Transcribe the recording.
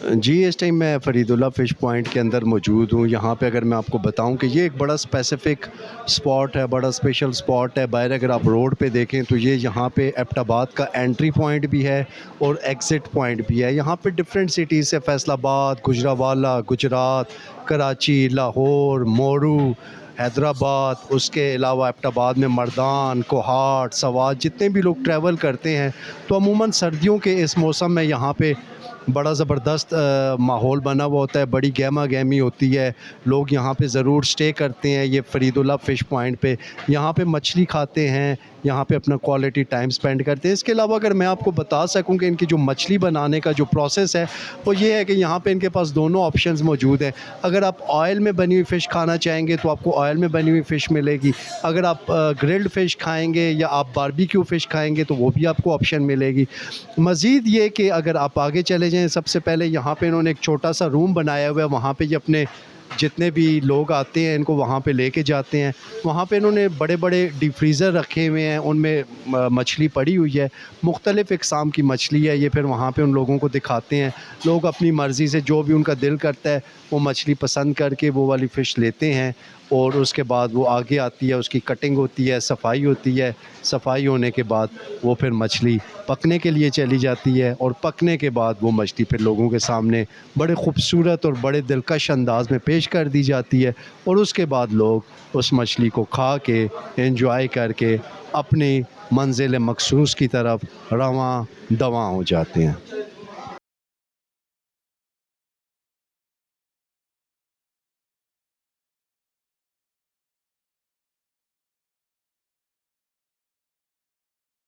जी, इस टाइम मैं फ़रीदुल्ला fish point के अंदर मौजूद हूँ। यहाँ पे अगर मैं आपको बताऊँ कि ये एक बड़ा स्पेसिफ़िक स्पॉट है, बड़ा स्पेशल स्पॉट है। बाहर अगर आप रोड पे देखें तो ये यहाँ पे एबटाबाद का एंट्री पॉइंट भी है और एग्ज़िट पॉइंट भी है। यहाँ पे डिफरेंट सिटीज़ से फैसलाबाद, गुजरांवाला, गुजरात, कराची, लाहौर, मोरू, हैदराबाद, उसके अलावा एबटाबाद में मर्दान, कोहाट, सवात जितने भी लोग ट्रैवल करते हैं, तो अमूमन सर्दियों के इस मौसम में यहाँ पे बड़ा ज़बरदस्त माहौल बना हुआ होता है, बड़ी गहमा-गहमी होती है। लोग यहाँ पे ज़रूर स्टे करते हैं, ये फ़रीदुल्ला फ़िश पॉइंट पे। यहाँ पे मछली खाते हैं, यहाँ पे अपना क्वालिटी टाइम स्पेंड करते हैं। इसके अलावा अगर मैं आपको बता सकूँ कि इनकी जो मछली बनाने का जो प्रोसेस है, वो ये है कि यहाँ पे इनके पास दोनों ऑप्शंस मौजूद हैं। अगर आप ऑयल में बनी हुई फ़िश खाना चाहेंगे तो आपको ऑयल में बनी हुई फ़िश मिलेगी। अगर आप ग्रिल्ड फ़िश खाएँगे या आप बारबेक्यू फ़िश खाएँगे तो वो भी आपको ऑप्शन मिलेगी। मज़ीद ये कि अगर आप आगे चले जाएँ, सबसे पहले यहाँ पे इन्होंने एक छोटा-सा रूम बनाया हुआ है, वहाँ पे ये अपने जितने भी लोग आते हैं इनको वहाँ पे लेके जाते हैं। वहाँ पे इन्होंने बड़े-बड़े डीप फ्रीज़र रखे हुए हैं, उनमें मछली पड़ी हुई है, मुख्तलिफ़ इक़साम की मछली है। ये फिर वहाँ पे उन लोगों को दिखाते हैं। लोग अपनी मर्ज़ी से जो भी उनका दिल करता है वो मछली पसंद करके वो वाली फ़िश लेते हैं और उसके बाद वो आगे आती है, उसकी कटिंग होती है, सफाई होती है। सफाई होने के बाद वो फिर मछली पकने के लिए चली जाती है और पकने के बाद वो मछली फिर लोगों के सामने बड़े ख़ूबसूरत और बड़े दिलकश अंदाज़ में पेश कर दी जाती है और उसके बाद लोग उस मछली को खा के एंजॉय करके अपनी मंज़िल मखसूस की तरफ रवां दवां हो जाते हैं।